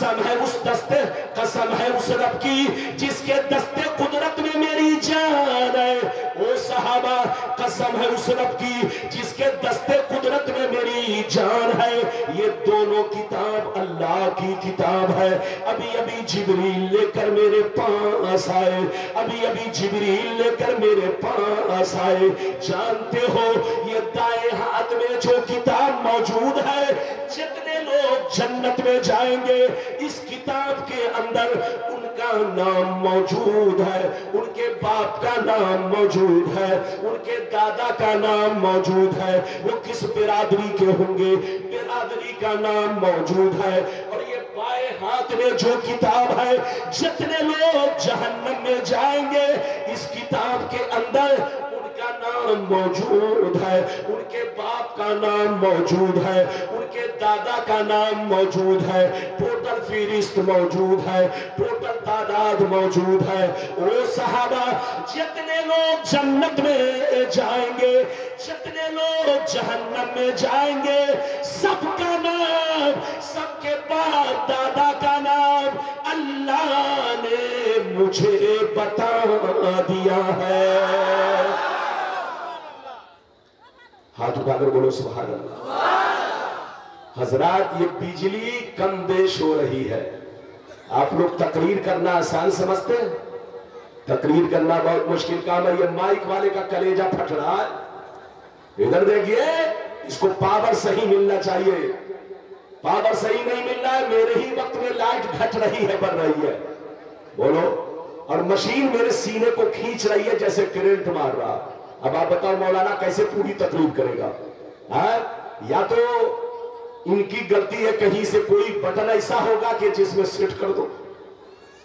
قسم ہے اس دستے، قسم ہے اس رب کی جس کے دستے قدرت میں میری جان ہے۔ او صحابہ قسم ہے اس رب کی جس کے دستے قدرت میں میری جان ہے۔ یہ دونوں کتاب اللہ کی کتاب ہے۔ ابھی ابھی جبریل لے کر میرے پاس آئے، ابھی ابھی جبریل لے کر میرے پاس آئے۔ جانتے ہو یہ دائیں ہاتھ میں جو کتاب موجود ہے، جتنے لوگ جنت میں جائیں گے اس کتاب کے اندر ان کا نام موجود ہے، ان کے باپ کا نام موجود ہے، ان کے دادا کا نام موجود ہے، وہ کس برادری کے ہوں گے برادری کا نام موجود ہے۔ اور یہ بائیں ہاتھ میں جو کتاب ہے، جتنے لوگ جہنم میں جائیں گے اس کتاب کے اندر ان کا نام موجود ہے، ان کے باپ کا نام موجود ہے، ان کے دادا کا نام موجود ہے، ٹوٹل فہرست موجود ہے، ٹوٹل تعداد موجود ہے۔ او صحابہ جتنے لوگ جنت میں جائیں گے، جتنے لوگ جہنم میں جائیں گے، سب کا نام، سب کے باپ دادا کا نام اللہ نے مجھے بتا دیا ہے۔ ہاتھ اٹھا کر بولو سبحان اللہ۔ حضرات یہ بجلی کم بیش ہو رہی ہے، آپ لوگ تقریر کرنا آسان سمجھتے ہیں؟ تقریر کرنا بہت مشکل کام ہے۔ یہ مائک والے کا کلیجہ پھٹ رہا ہے، ادھر دیکھیے، اس کو پاور صحیح ملنا چاہیے، پاور صحیح نہیں مل رہا ہے۔ میرے ہی وقت میں لائٹ گھٹ رہی ہے، بڑھ رہی ہے، بولو، اور مشین میرے سینے کو کھینچ رہی ہے جیسے کرنٹ مار رہا۔ اب آپ بتاؤ مولانا کیسے پوری تقریر کرے گا؟ یا تو ان کی غلطی ہے، کہیں سے کوئی بٹن ایسا ہوگا کہ جس میں سیٹ کر دو۔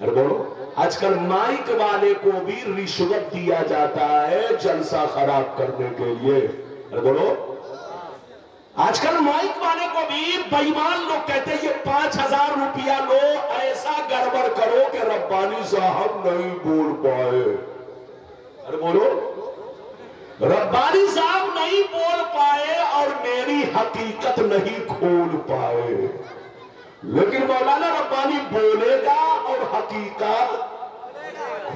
ارے بولو، آج کل مائک والے کو بھی رشوت دیا جاتا ہے جلسہ خراب کرنے کے لیے۔ ارے بولو، آج کل مائک والے کو بھی بے ایمان لوگ کہتے ہیں یہ 5000 روپیہ لو، ایسا گڑبڑ کرو کہ ربانی صاحب نہیں بول پائے۔ ارے بولو، ربانی صاحب نہیں بول پائے اور میری حقیقت نہیں کھول پائے، لیکن مولانا ربانی بولے گا اور حقیقت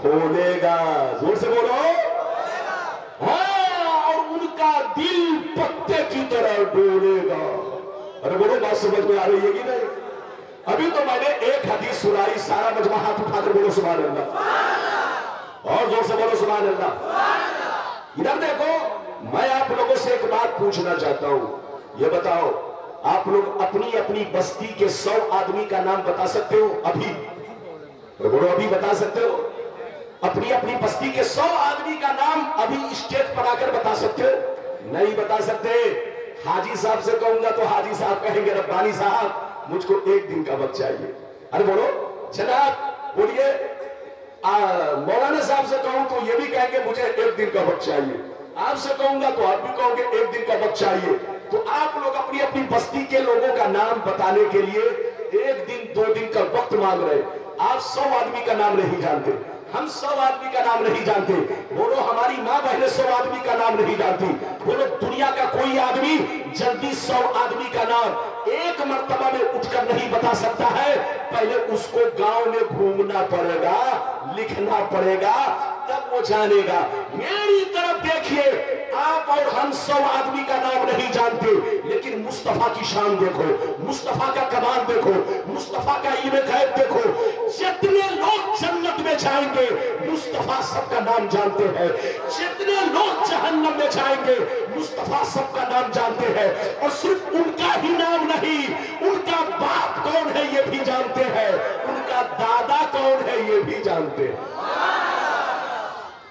کھولے گا۔ زور سے بولو، ہاں، اور ان کا دل پتے کی طرح ڈولے گا۔ ارے بولو، بات سمجھ میں آ رہی ہے کہ نہیں؟ ابھی تو میں نے ایک حدیث سنائی، سارا مجمع ہاتھ اٹھا کر بولو سبحان اللہ، اور زور سے بولو سبحان اللہ۔ ادھر دیکھو، میں آپ لوگوں سے ایک بات پوچھنا چاہتا ہوں، یہ بتاؤ آپ لوگ اپنی اپنی بستی کے 100 آدمی کا نام بتا سکتے ہو؟ ابھی بولو، ابھی بتا سکتے ہو؟ اپنی اپنی بستی کے 100 آدمی کا نام ابھی اسٹیج پر آ کر بتا سکتے ہو؟ نہیں بتا سکتے۔ حاجی صاحب سے کہوں گا تو حاجی صاحب کہیں گے ربانی صاحب مجھ کو 1 دن کا وقت چاہیے۔ ارے بولو جناب، بولیے۔ مولانا صاحب سے کہوں تو یہ بھی کہیں گے مجھے 1 دن کا وقت چاہیے۔ آپ سے کہوں گا تو آپ بھی کہوں گے 1 دن کا وقت چاہیے۔ تو آپ لوگ اپنی اپنی بستی کے لوگوں کا نام بتانے کے لیے 1 دن 2 دن کا وقت مانگ رہے۔ آپ 100 آدمی کا نام نہیں جانتے، ہم 100 آدمی کا نام نہیں جانتے۔ بولو، ہماری ماں بہنیں 100 آدمی کا نام نہیں جانتی۔ بولو، دنیا کا کوئی آدمی جلدی 100 آدمی کا نام ایک مرتبہ میں اٹھ کر نہیں بتا سکتا ہے، پہلے اس کو گاؤں میں گھومنا پڑے گا، لکھنا پڑے گا، تب وہ جانے گا۔ میری طرف دیکھیے، آپ اور ہم 100 آدمی کا نام نہیں جانتے، لیکن مصطفیٰ کی شان دیکھو، مصطفیٰ کا کمال دیکھو، مصطفیٰ کا علم غیب دیکھو۔ جتنے لوگ جنت میں جائیں گے مصطفیٰ سب کا نام جانتے ہیں، جتنے لوگ جہنم میں جائیں گے مصطفیٰ سب کا نام جانتے ہیں، اور صرف ان کا ہی نام نہیں، ان کا باپ کون ہے یہ بھی جانتے ہیں، ان کا دادا کون ہے یہ بھی جانتے ہیں۔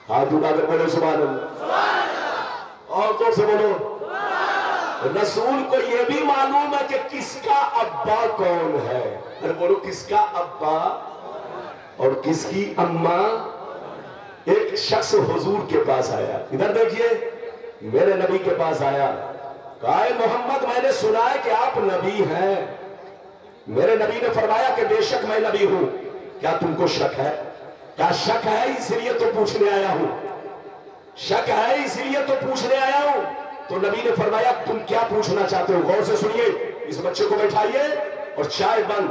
ہاتھ اٹھا کر بولو سبحان اللہ، اور زور سے بولو۔ رسول کو یہ بھی معلوم ہے کہ کس کا ابا کون ہے۔ پھر بولو، کس کا ابا اور کس کی اماں۔ ایک شخص حضور کے پاس آیا، ادھر دیکھیے، میرے نبی کے پاس آیا، کہا اے محمد میں نے سنا ہے کہ آپ نبی ہیں۔ میرے نبی نے فرمایا کہ بے شک میں نبی ہوں، کیا تم کو شک ہے؟ کیا شک ہے اس لیے تو پوچھنے آیا ہوں، شک ہے اس لیے تو پوچھنے آیا ہوں۔ تو نبی نے فرمایا تم کیا پوچھنا چاہتے ہو؟ غور سے سنیے، اس بچے کو بیٹھائیے اور چائے بند،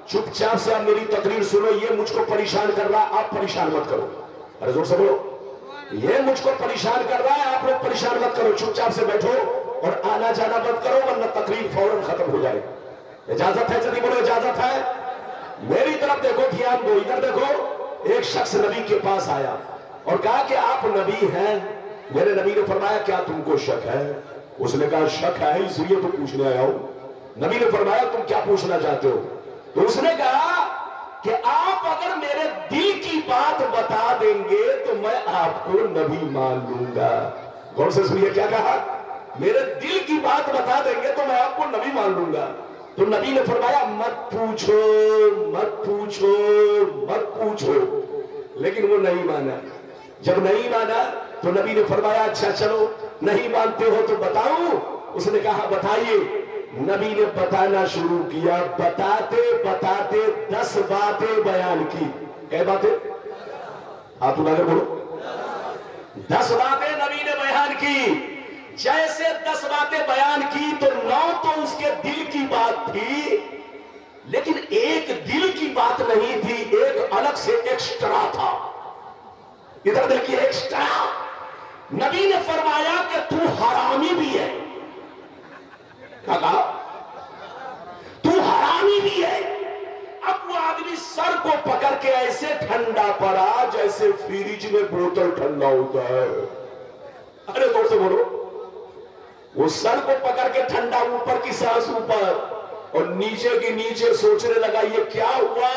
چپ چاپ سے آپ میری تقریر سنو. یہ مجھ کو پریشان کر رہا ہے, آپ پریشان مت کرو. ارے زور سے بولو. یہ مجھ کو پریشان کر رہا ہے, آپ لوگ پریشان مت کرو. چپ چاپ سے بیٹھو اور آنا جانا مت کرو, ورنہ تقریر فوراً ختم ہو جائے. اجازت ہے؟ جلدی بولو اجازت ہے. میری طرف دیکھو, دھیان دو, ادھر دیکھو. ایک شخص نبی کے پاس آیا اور کہا کہ آپ نبی ہیں. میرے نبی نے فرمایا کیا تم کو شک ہے؟ اس نے کہا شک ہے, اس لیے تو پوچھنے آیا ہوں. نبی نے فرمایا تم کیا پوچھنا چاہتے ہو؟ تو اس نے کہا کہ آپ اگر میرے دل کی بات بتا دیں گے تو میں آپ کو نبی مان لوں گا. غور سے سنیے کیا کہا, میرے دل کی بات بتا دیں گے تو میں آپ کو نبی مان لوں گا. تو نبی نے فرمایا مت پوچھو مت پوچھو مت پوچھو. لیکن وہ نہیں مانا. جب نہیں مانا تو نبی نے فرمایا اچھا چلو نہیں مانتے ہو تو بتاؤں. اس نے کہا بتائیے. نبی نے بتانا شروع کیا. بتاتے بتاتے 10 باتیں بیان کی. کئی باتیں؟ آپ اگر بولو. 10 باتیں نبی نے بیان کی. جیسے 10 باتیں بیان کی تو 9 تو اس کے دل کی بات تھی, لیکن ایک دل کی بات نہیں تھی, ایک الگ سے ایکسٹرا تھا. ادھر دیکھیے ایکسٹرا. نبی نے فرمایا کہ تو حرامی بھی ہے. کہا تو حرامی بھی ہے. اب وہ آدمی سر کو پکڑ کے ایسے ٹھنڈا پڑا جیسے فریج میں بوتل ٹھنڈا ہوتا ہے. ارے زور سے بولو. وہ سر کو پکڑ کے ٹھنڈا, اوپر کی سانس اوپر اور نیچے کی نیچے سوچنے لگا یہ کیا ہوا.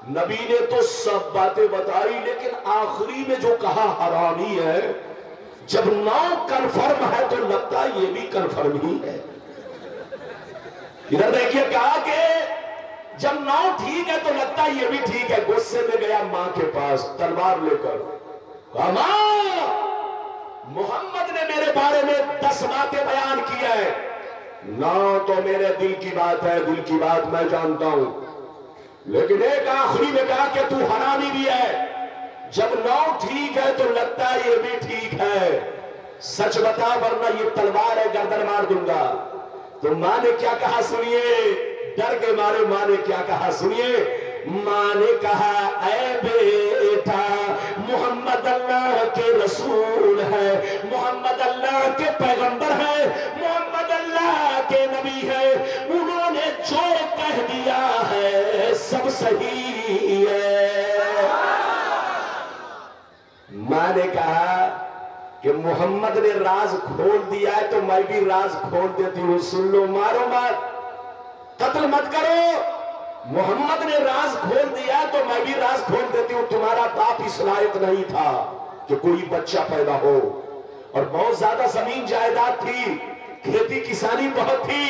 نبی نے تو سب باتیں بتائی, لیکن آخری میں جو کہا حرامی ہے, جب 9 کنفرم ہے تو لگتا یہ بھی کنفرم ہی ہے. ادھر دیکھیے کہا کہ جب 9 ٹھیک ہے تو لگتا یہ بھی ٹھیک ہے. غصے میں گیا ماں کے پاس تلوار لے کر. کہا ماں, محمد نے میرے بارے میں 10 باتیں بیان کی ہے. 9 تو میرے دل کی بات ہے, دل کی بات میں جانتا ہوں, لیکن ایک آخری میں کہا کہ تو حرامی بھی ہے. جب 9 ٹھیک ہے تو لگتا ہے یہ بھی ٹھیک ہے. سچ بتا ورنہ یہ تلوار ہے, گردن مار دوں گا. تو ماں نے کیا کہا سنیے. ڈر کے مارے ماں نے کیا کہا سنیے. ماں نے کہا اے بیٹا, محمد اللہ کے رسول ہے, محمد اللہ کے پیغمبر ہے, محمد اللہ کے نبی ہے. انہوں نے جو کہہ دیا ہے سب صحیح ہے. ماں نے کہا کہ محمد نے راز کھول دیا ہے تو میں بھی راز کھول دیتی ہوں, سن لو. مارو مت, قتل مت کرو. محمد نے راز کھول دیا تو میں بھی راز کھول دیتی ہوں. تمہارا باپ اس لائق نہیں تھا کہ کوئی بچہ پیدا ہو, اور بہت زیادہ زمین جائیداد تھی, کھیتی کسانی بہت تھی.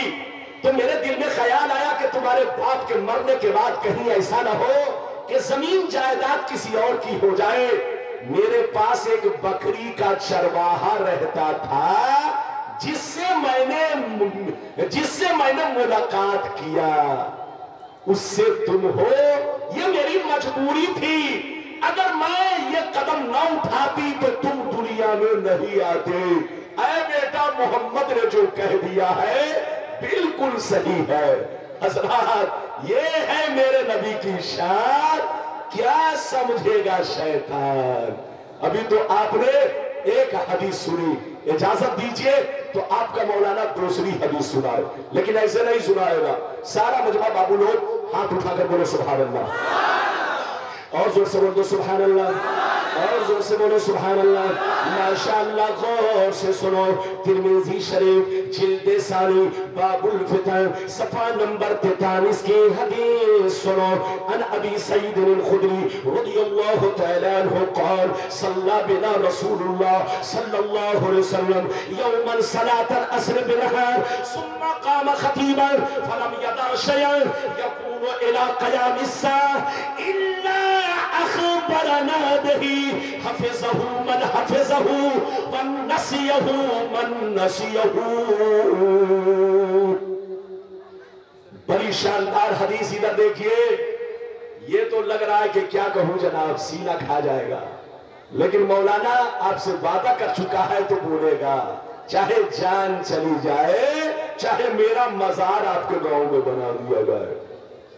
تو میرے دل میں خیال آیا کہ تمہارے باپ کے مرنے کے بعد کہیں ایسا نہ ہو کہ زمین جائیداد کسی اور کی ہو جائے. میرے پاس ایک بکری کا چرواہا رہتا تھا جس سے میں نے ملاقات کیا. اس سے تم ہو, یہ میری مجبوری تھی. اگر میں یہ قدم نہ اٹھاتی تو تم دنیا میں نہیں آتے. اے بیٹا, محمد نے جو کہہ دیا ہے بالکل صحیح ہے. حضرات یہ ہے میرے نبی کی شان. کیا سمجھے گا شیطان. ابھی تو آپ نے ایک حدیث سنی, اجازت دیجئے تو آپ کا مولانا دوسری حدیث سنائے, لیکن ایسے نہیں سنائے گا. سارا مجمع بابو لوگ ہاتھ اٹھا کر بولو سبحان اللہ, اور زور سے بولو سبحان اللہ, اور زور سے بولو سبحان اللہ. ماشاءاللہ غور سے سنو. ترمذی شریف جلد ثانی باب الفتن صفحہ نمبر 43 کی حدیث سنو. عن ابی سعید الخدری رضی اللہ تعالی عنہ قال صلی بنا رسول اللہ صلی اللہ علیہ وسلم یوما صلاة العصر بنهار ثم قام خطیبا فلم یدع شیئا یکون الى قیام الساعة الا اخبرنا به حفظه من حفظه ونسيه من نسيه. بڑی شاندار حدیث. ادھر دیکھیے, یہ تو لگ رہا ہے کہ کیا کہوں جناب, سینہ کھا جائے گا, لیکن مولانا آپ سے وعدہ کر چکا ہے تو بولے گا, چاہے جان چلی جائے, چاہے میرا مزار آپ کے گاؤں میں بنا دیا جائے.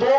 2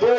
2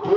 2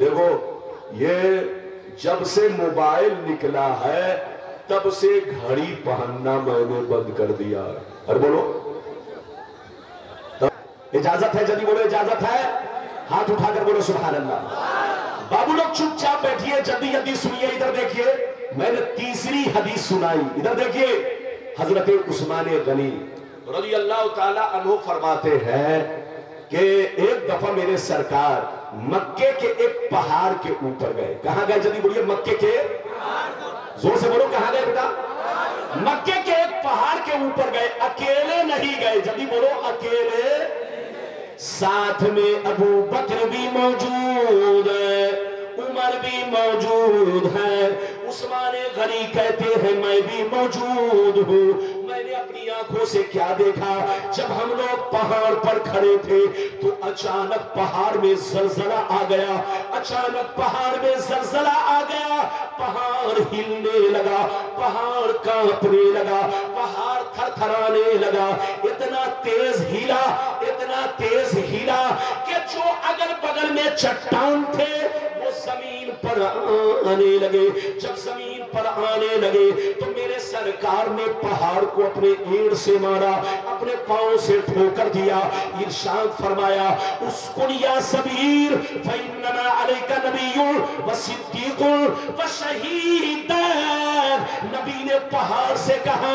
دیکھو یہ جب سے موبائل نکلا ہے تب سے گھڑی پہننا میں نے بند کر دیا ہے. اور بولو اجازت ہے؟ جلدی بولو اجازت ہے؟ ہاتھ اٹھا کر بولو سبحان اللہ. بابو لوگ چپ چاپ بیٹھیے، جلدی جلدی سنیے. ادھر دیکھیے میں نے تیسری حدیث سنائی. ادھر دیکھیے حضرت عثمان غنی رضی اللہ تعالی عنہ فرماتے ہیں کہ ایک دفعہ میرے سرکار مکے کے ایک پہاڑ کے اوپر گئے. کہاں گئے؟ جلدی بولیے. مکے کے، زور سے بولو کہاں گئے بیٹا؟ مکے کے ایک پہاڑ کے اوپر گئے. اکیلے نہیں گئے، جلدی بولو اکیلے. ساتھ میں ابو بکر بھی موجود ہے، عمر بھی موجود ہے. عثمان غنی کہتے ہیں میں بھی موجود ہوں. میں نے اپنی آنکھوں سے کیا دیکھا، جب ہم لوگ پہاڑ پر کھڑے تھے تو اچانک پہاڑ میں زلزلہ آ گیا. اچانک پہاڑ میں زلزلہ آ گیا، پہاڑ ہلنے لگا، پہاڑ کانپنے لگا، پہاڑ تھر تھرانے لگا. اتنا تیز ہلا، اتنا تیز ہلا کہ جو اگل بگل میں چٹان تھے وہ زمین پر آنے لگے. جب زمین پر آنے لگے تو میرے سرکار نے پہاڑ کو اپنے اینٹ سے مارا، اپنے پاؤں سے ٹھوکر دیا. ارشاد فرمایا اسکن یا صبیر فإنما علیک نبی وصدیق وشہید. نبی نے پہاڑ سے کہا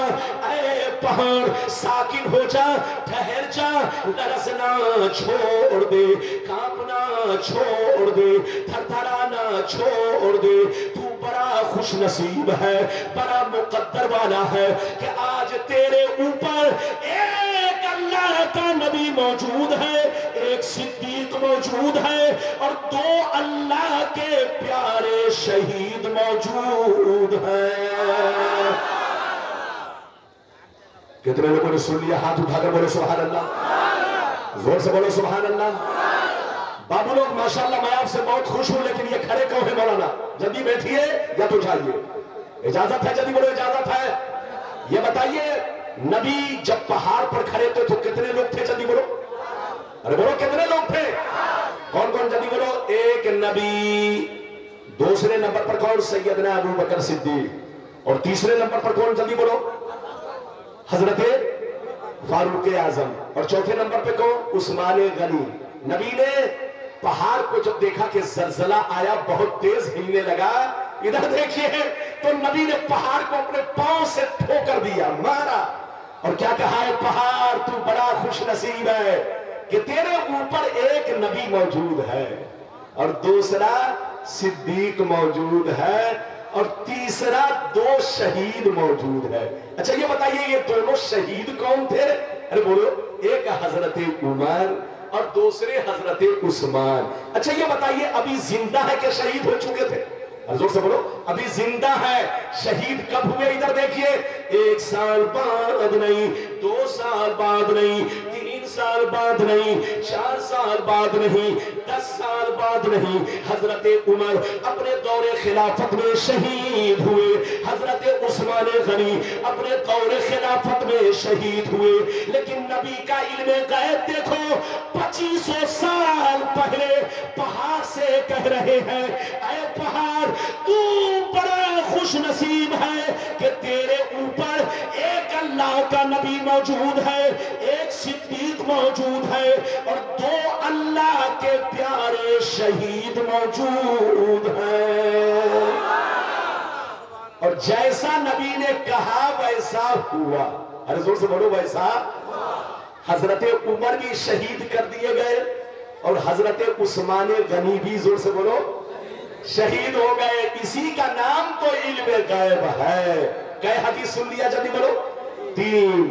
اے پہاڑ ساکن ہو جا، ٹھہر جا، لرزنا چھوڑ دے، کانپنا چھوڑ دے، تھر تھرانا چھوڑ دے. تو بڑا خوش نصیب ہے، بڑا مقدر والا ہے کہ آج تیرے اوپر ایک اللہ کا نبی موجود ہے، ایک صدیق موجود ہے اور دو اللہ کے پیارے شہید موجود ہیں. کتنے لوگوں نے سن لیا؟ ہاتھ اٹھا کر بولے سبحان اللہ، زور سے بولے سبحان اللہ. بابو لوگ ماشاءاللہ میں آپ سے بہت خوش ہوں، لیکن یہ کھڑے کیوں ہیں مولانا؟ جلدی بیٹھیے یا تو جائیے. اجازت ہے؟ جلدی بولو اجازت ہے. یہ بتائیے نبی جب پہاڑ پر کھڑے تھے تو کتنے لوگ تھے؟ جلدی بولو. ارے بولو کتنے لوگ تھے؟ کون کون؟ جلدی بولو. ایک نبی، دوسرے نمبر پر کون؟ سیدنا ابو بکر صدیق. اور تیسرے نمبر پر کون؟ جلدی بولو. حضرت فاروق اعظم. اور چوتھے نمبر پہ کون؟ عثمان غنی. نبی نے پہاڑ کو جب دیکھا کہ زلزلہ آیا، بہت تیز ہلنے لگا، ادھر دیکھیے تو نبی نے پہاڑ کو اپنے پاؤں سے ٹھوکر دیا، مارا اور کیا کہا ہے؟ پہاڑ تو بڑا خوش نصیب ہے کہ تیرے اوپر ایک نبی موجود ہے اور دوسرا صدیق موجود ہے اور تیسرا دو شہید موجود ہے. اچھا یہ بتائیے یہ دونوں شہید کون تھے؟ ارے بولو. ایک حضرت عمر اور دوسرے حضرت عثمان. اچھا یہ بتائیے ابھی زندہ ہے کہ شہید ہو چکے تھے؟ زور سے بولو. ابھی زندہ ہے. شہید کب ہوئے؟ ادھر دیکھیے. 1 سال بعد نہیں، 2 سال بعد نہیں، 3 سال بعد نہیں، 4 سال بعد نہیں، 10 سال بعد نہیں. حضرت عمر اپنے دور خلافت میں شہید ہوئے، حضرت عثمان غنی اپنے دور خلافت میں شہید ہوئے. لیکن نبی کا علم غیب دیکھو، 2500 سال پہلے پہاڑ سے کہہ رہے ہیں اے پہاڑ تو بڑا خوش نصیب ہے کہ تیرے اوپر ایک اللہ کا نبی موجود ہے، ایک صدیق موجود ہے اور دو اللہ کے پیارے شہید موجود ہیں. اور جیسا نبی نے کہا ویسا ہوا. ارے زور سے بولو ویسا. حضرت عمر بھی شہید کر دیے گئے اور حضرت عثمان غنی بھی، زور سے بولو، شہید ہو گئے. اسی کا نام تو علم غیب ہے. کئے حدیث سن لیا؟ جلدی بولو. 3.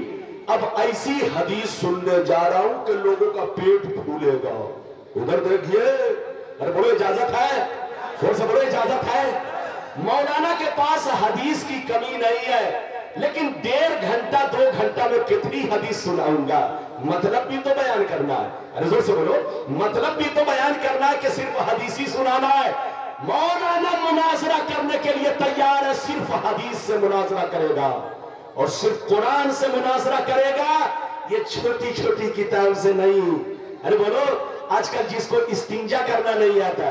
اب ایسی حدیث سننے جا رہا ہوں کہ لوگوں کا پیٹ پھولے گا. ادھر دیکھیے. ارے بولو اجازت ہے؟ زور سے بولو اجازت ہے. مولانا کے پاس حدیث کی کمی نہیں ہے، لیکن 1.5 گھنٹہ 2 گھنٹہ میں کتنی حدیث سناؤں گا؟ مطلب بھی تو بیان کرنا ہے. ارے زور سے بولو. مطلب بھی تو بیان کرنا ہے کہ صرف حدیثی سنانا ہے. مولانا مناظرہ کرنے کے لیے تیار ہے، صرف حدیث سے مناظرہ کرے گا اور صرف قرآن سے مناظرہ کرے گا، یہ چھوٹی چھوٹی کتاب سے نہیں. ارے بولو. آج کل جس کو استنجا کرنا نہیں آتا،